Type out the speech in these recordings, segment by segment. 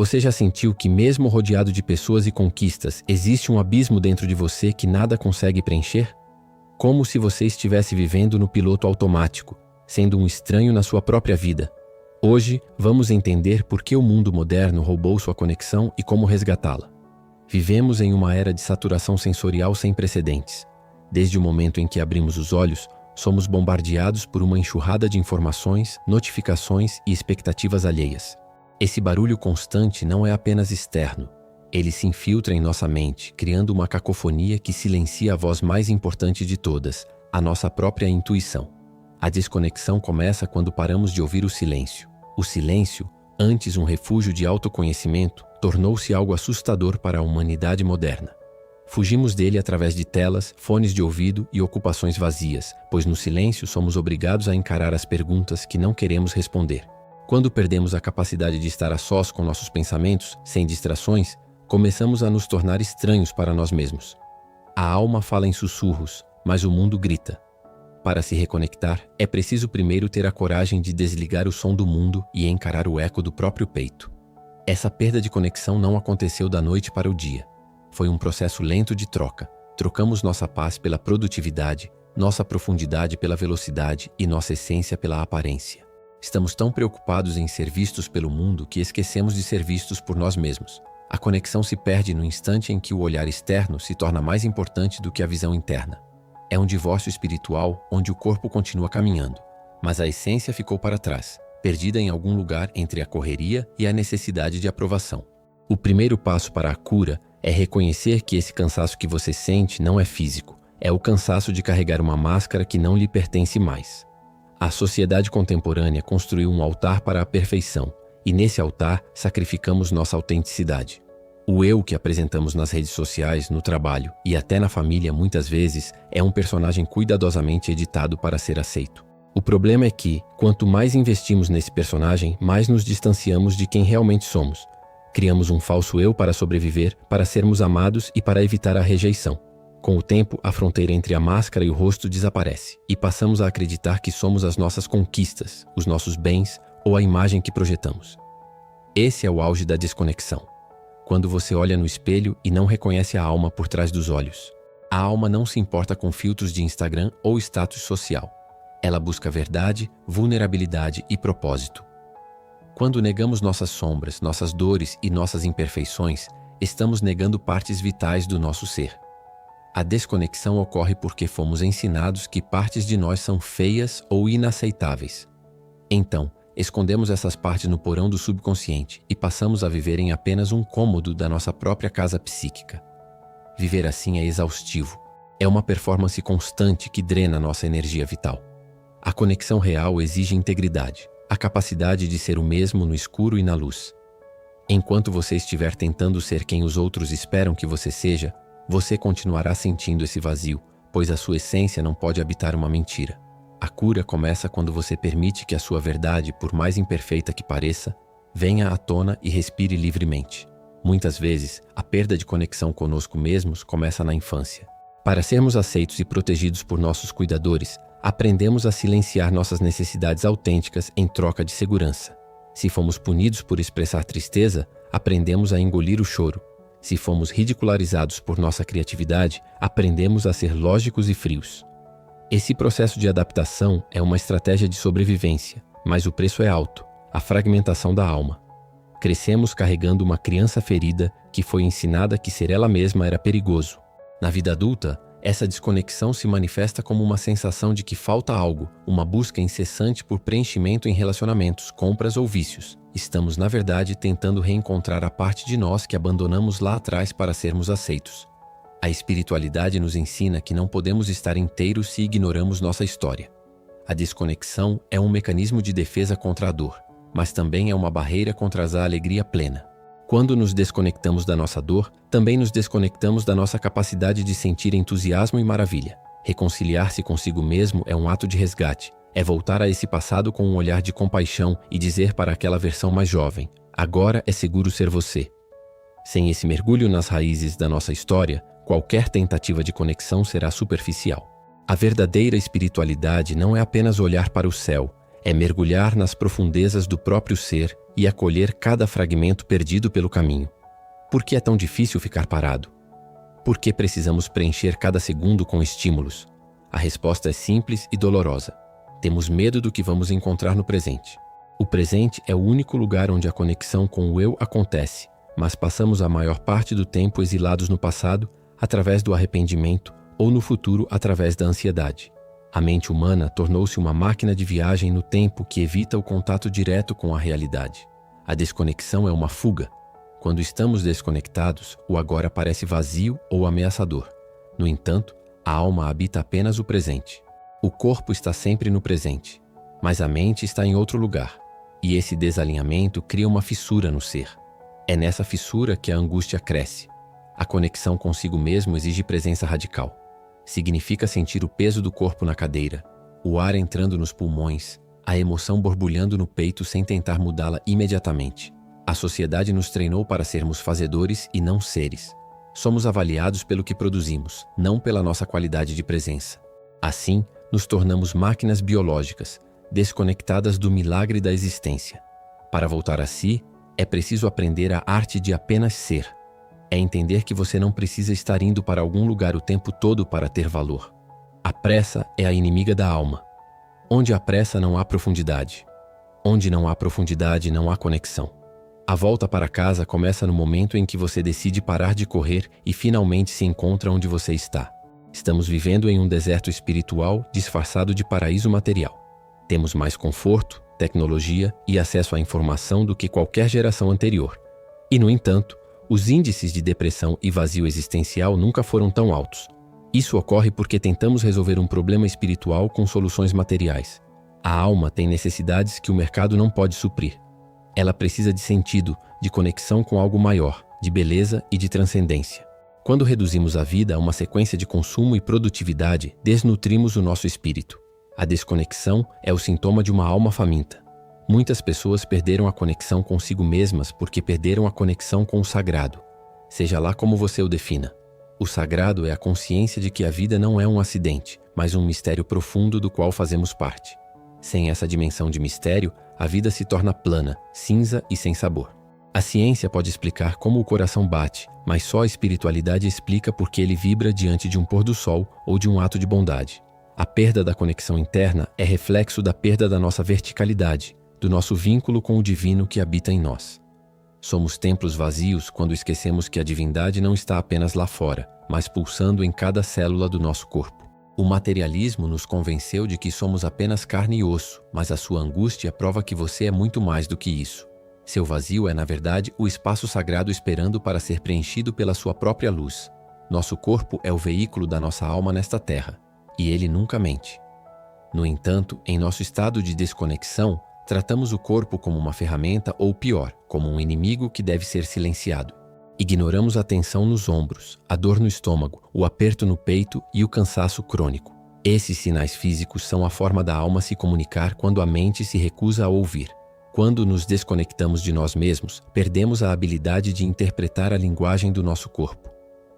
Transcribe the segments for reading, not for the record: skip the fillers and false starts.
Você já sentiu que, mesmo rodeado de pessoas e conquistas, existe um abismo dentro de você que nada consegue preencher? Como se você estivesse vivendo no piloto automático, sendo um estranho na sua própria vida. Hoje, vamos entender por que o mundo moderno roubou sua conexão e como resgatá-la. Vivemos em uma era de saturação sensorial sem precedentes. Desde o momento em que abrimos os olhos, somos bombardeados por uma enxurrada de informações, notificações e expectativas alheias. Esse barulho constante não é apenas externo. Ele se infiltra em nossa mente, criando uma cacofonia que silencia a voz mais importante de todas, a nossa própria intuição. A desconexão começa quando paramos de ouvir o silêncio. O silêncio, antes um refúgio de autoconhecimento, tornou-se algo assustador para a humanidade moderna. Fugimos dele através de telas, fones de ouvido e ocupações vazias, pois no silêncio somos obrigados a encarar as perguntas que não queremos responder. Quando perdemos a capacidade de estar a sós com nossos pensamentos, sem distrações, começamos a nos tornar estranhos para nós mesmos. A alma fala em sussurros, mas o mundo grita. Para se reconectar, é preciso primeiro ter a coragem de desligar o som do mundo e encarar o eco do próprio peito. Essa perda de conexão não aconteceu da noite para o dia. Foi um processo lento de troca. Trocamos nossa paz pela produtividade, nossa profundidade pela velocidade e nossa essência pela aparência. Estamos tão preocupados em ser vistos pelo mundo que esquecemos de ser vistos por nós mesmos. A conexão se perde no instante em que o olhar externo se torna mais importante do que a visão interna. É um divórcio espiritual onde o corpo continua caminhando, mas a essência ficou para trás, perdida em algum lugar entre a correria e a necessidade de aprovação. O primeiro passo para a cura é reconhecer que esse cansaço que você sente não é físico, é o cansaço de carregar uma máscara que não lhe pertence mais. A sociedade contemporânea construiu um altar para a perfeição, e nesse altar sacrificamos nossa autenticidade. O eu que apresentamos nas redes sociais, no trabalho e até na família muitas vezes é um personagem cuidadosamente editado para ser aceito. O problema é que, quanto mais investimos nesse personagem, mais nos distanciamos de quem realmente somos. Criamos um falso eu para sobreviver, para sermos amados e para evitar a rejeição. Com o tempo, a fronteira entre a máscara e o rosto desaparece, e passamos a acreditar que somos as nossas conquistas, os nossos bens ou a imagem que projetamos. Esse é o auge da desconexão. Quando você olha no espelho e não reconhece a alma por trás dos olhos. A alma não se importa com filtros de Instagram ou status social. Ela busca verdade, vulnerabilidade e propósito. Quando negamos nossas sombras, nossas dores e nossas imperfeições, estamos negando partes vitais do nosso ser. A desconexão ocorre porque fomos ensinados que partes de nós são feias ou inaceitáveis. Então, escondemos essas partes no porão do subconsciente e passamos a viver em apenas um cômodo da nossa própria casa psíquica. Viver assim é exaustivo. É uma performance constante que drena nossa energia vital. A conexão real exige integridade, a capacidade de ser o mesmo no escuro e na luz. Enquanto você estiver tentando ser quem os outros esperam que você seja, você continuará sentindo esse vazio, pois a sua essência não pode habitar uma mentira. A cura começa quando você permite que a sua verdade, por mais imperfeita que pareça, venha à tona e respire livremente. Muitas vezes, a perda de conexão conosco mesmos começa na infância. Para sermos aceitos e protegidos por nossos cuidadores, aprendemos a silenciar nossas necessidades autênticas em troca de segurança. Se fomos punidos por expressar tristeza, aprendemos a engolir o choro. Se fomos ridicularizados por nossa criatividade, aprendemos a ser lógicos e frios. Esse processo de adaptação é uma estratégia de sobrevivência, mas o preço é alto, a fragmentação da alma. Crescemos carregando uma criança ferida que foi ensinada que ser ela mesma era perigoso. Na vida adulta, essa desconexão se manifesta como uma sensação de que falta algo, uma busca incessante por preenchimento em relacionamentos, compras ou vícios. Estamos, na verdade, tentando reencontrar a parte de nós que abandonamos lá atrás para sermos aceitos. A espiritualidade nos ensina que não podemos estar inteiros se ignoramos nossa história. A desconexão é um mecanismo de defesa contra a dor, mas também é uma barreira contra a alegria plena. Quando nos desconectamos da nossa dor, também nos desconectamos da nossa capacidade de sentir entusiasmo e maravilha. Reconciliar-se consigo mesmo é um ato de resgate. É voltar a esse passado com um olhar de compaixão e dizer para aquela versão mais jovem: agora é seguro ser você. Sem esse mergulho nas raízes da nossa história, qualquer tentativa de conexão será superficial. A verdadeira espiritualidade não é apenas olhar para o céu, é mergulhar nas profundezas do próprio ser e acolher cada fragmento perdido pelo caminho. Por que é tão difícil ficar parado? Por que precisamos preencher cada segundo com estímulos? A resposta é simples e dolorosa. Temos medo do que vamos encontrar no presente. O presente é o único lugar onde a conexão com o eu acontece, mas passamos a maior parte do tempo exilados no passado, através do arrependimento, ou no futuro através da ansiedade. A mente humana tornou-se uma máquina de viagem no tempo que evita o contato direto com a realidade. A desconexão é uma fuga. Quando estamos desconectados, o agora parece vazio ou ameaçador. No entanto, a alma habita apenas o presente. O corpo está sempre no presente, mas a mente está em outro lugar. E esse desalinhamento cria uma fissura no ser. É nessa fissura que a angústia cresce. A conexão consigo mesmo exige presença radical. Significa sentir o peso do corpo na cadeira, o ar entrando nos pulmões, a emoção borbulhando no peito sem tentar mudá-la imediatamente. A sociedade nos treinou para sermos fazedores e não seres. Somos avaliados pelo que produzimos, não pela nossa qualidade de presença. Assim, nos tornamos máquinas biológicas, desconectadas do milagre da existência. Para voltar a si, é preciso aprender a arte de apenas ser. É entender que você não precisa estar indo para algum lugar o tempo todo para ter valor. A pressa é a inimiga da alma. Onde há pressa não há profundidade. Onde não há profundidade não há conexão. A volta para casa começa no momento em que você decide parar de correr e finalmente se encontra onde você está. Estamos vivendo em um deserto espiritual disfarçado de paraíso material. Temos mais conforto, tecnologia e acesso à informação do que qualquer geração anterior. E, no entanto, os índices de depressão e vazio existencial nunca foram tão altos. Isso ocorre porque tentamos resolver um problema espiritual com soluções materiais. A alma tem necessidades que o mercado não pode suprir. Ela precisa de sentido, de conexão com algo maior, de beleza e de transcendência. Quando reduzimos a vida a uma sequência de consumo e produtividade, desnutrimos o nosso espírito. A desconexão é o sintoma de uma alma faminta. Muitas pessoas perderam a conexão consigo mesmas porque perderam a conexão com o sagrado. Seja lá como você o defina. O sagrado é a consciência de que a vida não é um acidente, mas um mistério profundo do qual fazemos parte. Sem essa dimensão de mistério, a vida se torna plana, cinza e sem sabor. A ciência pode explicar como o coração bate, mas só a espiritualidade explica por que ele vibra diante de um pôr do sol ou de um ato de bondade. A perda da conexão interna é reflexo da perda da nossa verticalidade, do nosso vínculo com o divino que habita em nós. Somos templos vazios quando esquecemos que a divindade não está apenas lá fora, mas pulsando em cada célula do nosso corpo. O materialismo nos convenceu de que somos apenas carne e osso, mas a sua angústia prova que você é muito mais do que isso. Seu vazio é, na verdade, o espaço sagrado esperando para ser preenchido pela sua própria luz. Nosso corpo é o veículo da nossa alma nesta terra, e ele nunca mente. No entanto, em nosso estado de desconexão, tratamos o corpo como uma ferramenta ou, pior, como um inimigo que deve ser silenciado. Ignoramos a tensão nos ombros, a dor no estômago, o aperto no peito e o cansaço crônico. Esses sinais físicos são a forma da alma se comunicar quando a mente se recusa a ouvir. Quando nos desconectamos de nós mesmos, perdemos a habilidade de interpretar a linguagem do nosso corpo.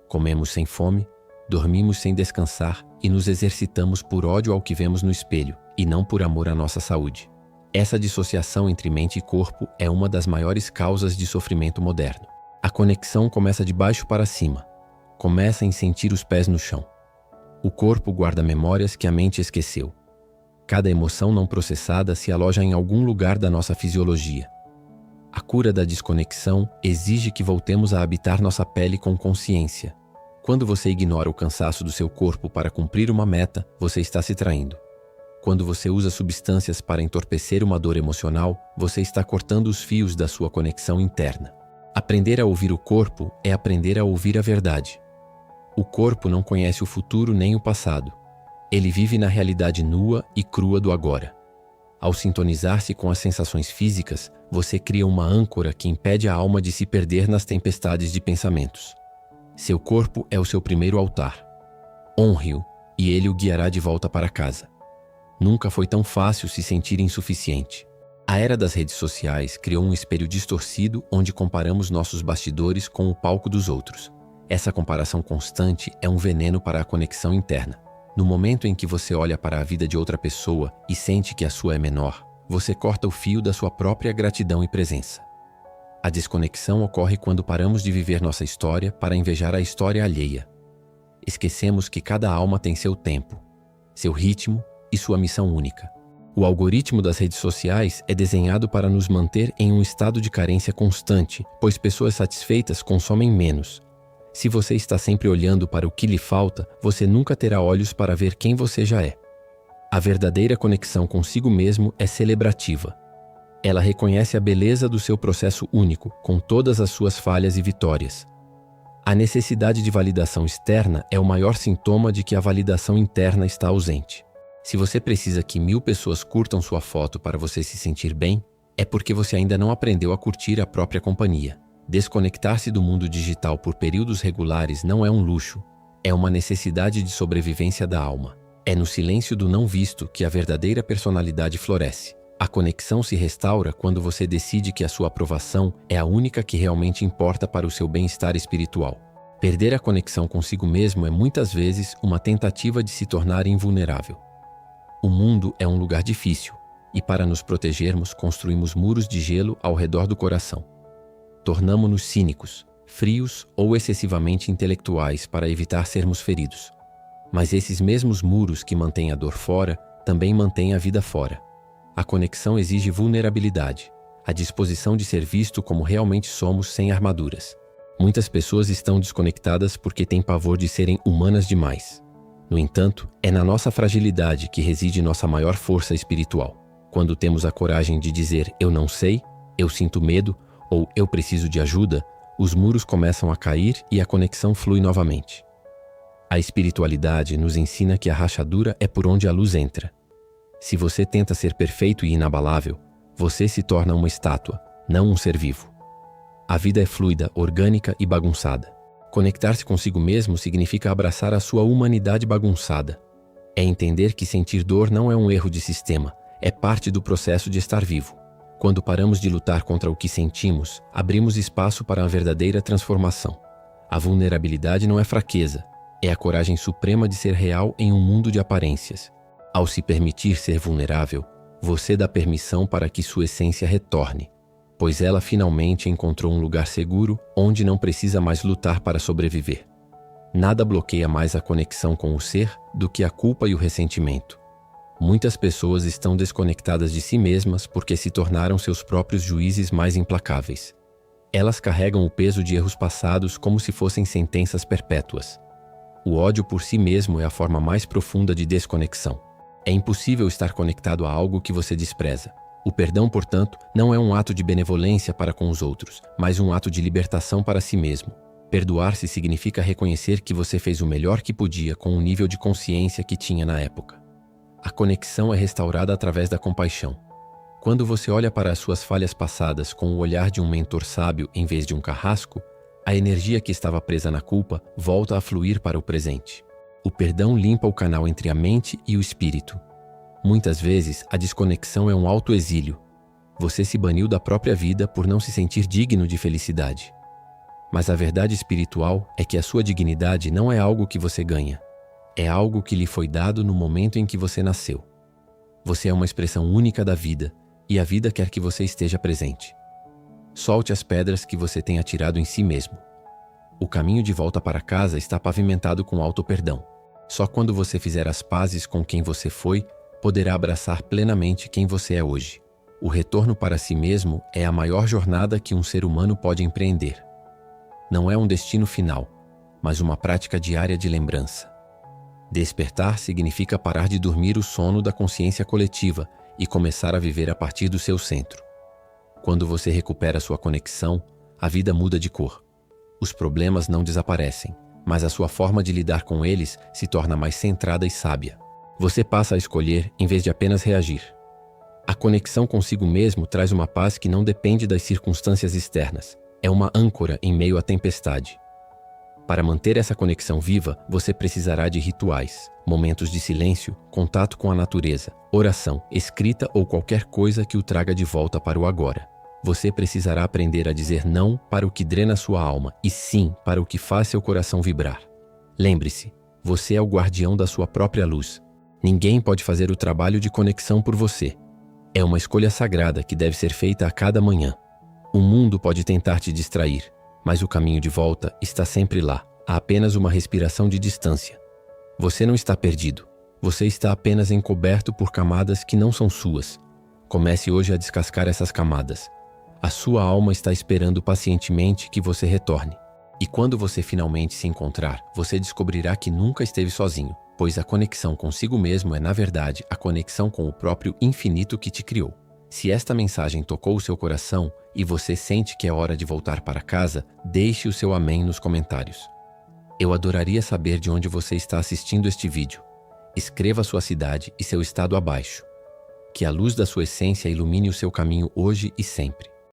Comemos sem fome, dormimos sem descansar e nos exercitamos por ódio ao que vemos no espelho, e não por amor à nossa saúde. Essa dissociação entre mente e corpo é uma das maiores causas de sofrimento moderno. A conexão começa de baixo para cima. Começa em sentir os pés no chão. O corpo guarda memórias que a mente esqueceu. Cada emoção não processada se aloja em algum lugar da nossa fisiologia. A cura da desconexão exige que voltemos a habitar nossa pele com consciência. Quando você ignora o cansaço do seu corpo para cumprir uma meta, você está se traindo. Quando você usa substâncias para entorpecer uma dor emocional, você está cortando os fios da sua conexão interna. Aprender a ouvir o corpo é aprender a ouvir a verdade. O corpo não conhece o futuro nem o passado. Ele vive na realidade nua e crua do agora. Ao sintonizar-se com as sensações físicas, você cria uma âncora que impede a alma de se perder nas tempestades de pensamentos. Seu corpo é o seu primeiro altar. Honre-o e ele o guiará de volta para casa. Nunca foi tão fácil se sentir insuficiente. A era das redes sociais criou um espelho distorcido onde comparamos nossos bastidores com o palco dos outros. Essa comparação constante é um veneno para a conexão interna. No momento em que você olha para a vida de outra pessoa e sente que a sua é menor, você corta o fio da sua própria gratidão e presença. A desconexão ocorre quando paramos de viver nossa história para invejar a história alheia. Esquecemos que cada alma tem seu tempo, seu ritmo e sua missão única. O algoritmo das redes sociais é desenhado para nos manter em um estado de carência constante, pois pessoas satisfeitas consomem menos. Se você está sempre olhando para o que lhe falta, você nunca terá olhos para ver quem você já é. A verdadeira conexão consigo mesmo é celebrativa. Ela reconhece a beleza do seu processo único, com todas as suas falhas e vitórias. A necessidade de validação externa é o maior sintoma de que a validação interna está ausente. Se você precisa que 1000 pessoas curtam sua foto para você se sentir bem, é porque você ainda não aprendeu a curtir a própria companhia. Desconectar-se do mundo digital por períodos regulares não é um luxo, é uma necessidade de sobrevivência da alma. É no silêncio do não visto que a verdadeira personalidade floresce. A conexão se restaura quando você decide que a sua aprovação é a única que realmente importa para o seu bem-estar espiritual. Perder a conexão consigo mesmo é muitas vezes uma tentativa de se tornar invulnerável. O mundo é um lugar difícil, e para nos protegermos construímos muros de gelo ao redor do coração. Tornamo-nos cínicos, frios ou excessivamente intelectuais para evitar sermos feridos. Mas esses mesmos muros que mantêm a dor fora, também mantêm a vida fora. A conexão exige vulnerabilidade, a disposição de ser visto como realmente somos sem armaduras. Muitas pessoas estão desconectadas porque têm pavor de serem humanas demais. No entanto, é na nossa fragilidade que reside nossa maior força espiritual. Quando temos a coragem de dizer "eu não sei", "eu sinto medo" ou "eu preciso de ajuda", os muros começam a cair e a conexão flui novamente. A espiritualidade nos ensina que a rachadura é por onde a luz entra. Se você tenta ser perfeito e inabalável, você se torna uma estátua, não um ser vivo. A vida é fluida, orgânica e bagunçada. Conectar-se consigo mesmo significa abraçar a sua humanidade bagunçada. É entender que sentir dor não é um erro de sistema, é parte do processo de estar vivo. Quando paramos de lutar contra o que sentimos, abrimos espaço para a verdadeira transformação. A vulnerabilidade não é fraqueza, é a coragem suprema de ser real em um mundo de aparências. Ao se permitir ser vulnerável, você dá permissão para que sua essência retorne, pois ela finalmente encontrou um lugar seguro onde não precisa mais lutar para sobreviver. Nada bloqueia mais a conexão com o ser do que a culpa e o ressentimento. Muitas pessoas estão desconectadas de si mesmas porque se tornaram seus próprios juízes mais implacáveis. Elas carregam o peso de erros passados como se fossem sentenças perpétuas. O ódio por si mesmo é a forma mais profunda de desconexão. É impossível estar conectado a algo que você despreza. O perdão, portanto, não é um ato de benevolência para com os outros, mas um ato de libertação para si mesmo. Perdoar-se significa reconhecer que você fez o melhor que podia com o nível de consciência que tinha na época. A conexão é restaurada através da compaixão. Quando você olha para as suas falhas passadas com o olhar de um mentor sábio em vez de um carrasco, a energia que estava presa na culpa volta a fluir para o presente. O perdão limpa o canal entre a mente e o espírito. Muitas vezes, a desconexão é um autoexílio. Você se baniu da própria vida por não se sentir digno de felicidade. Mas a verdade espiritual é que a sua dignidade não é algo que você ganha. É algo que lhe foi dado no momento em que você nasceu. Você é uma expressão única da vida, e a vida quer que você esteja presente. Solte as pedras que você tem atirado em si mesmo. O caminho de volta para casa está pavimentado com auto-perdão. Só quando você fizer as pazes com quem você foi, poderá abraçar plenamente quem você é hoje. O retorno para si mesmo é a maior jornada que um ser humano pode empreender. Não é um destino final, mas uma prática diária de lembrança. Despertar significa parar de dormir o sono da consciência coletiva e começar a viver a partir do seu centro. Quando você recupera sua conexão, a vida muda de cor. Os problemas não desaparecem, mas a sua forma de lidar com eles se torna mais centrada e sábia. Você passa a escolher em vez de apenas reagir. A conexão consigo mesmo traz uma paz que não depende das circunstâncias externas. É uma âncora em meio à tempestade. Para manter essa conexão viva, você precisará de rituais, momentos de silêncio, contato com a natureza, oração, escrita ou qualquer coisa que o traga de volta para o agora. Você precisará aprender a dizer não para o que drena sua alma e sim para o que faz seu coração vibrar. Lembre-se, você é o guardião da sua própria luz. Ninguém pode fazer o trabalho de conexão por você. É uma escolha sagrada que deve ser feita a cada manhã. O mundo pode tentar te distrair, mas o caminho de volta está sempre lá, a apenas uma respiração de distância. Você não está perdido. Você está apenas encoberto por camadas que não são suas. Comece hoje a descascar essas camadas. A sua alma está esperando pacientemente que você retorne. E quando você finalmente se encontrar, você descobrirá que nunca esteve sozinho, pois a conexão consigo mesmo é, na verdade, a conexão com o próprio infinito que te criou. Se esta mensagem tocou o seu coração e você sente que é hora de voltar para casa, deixe o seu amém nos comentários. Eu adoraria saber de onde você está assistindo este vídeo. Escreva sua cidade e seu estado abaixo. Que a luz da sua essência ilumine o seu caminho hoje e sempre.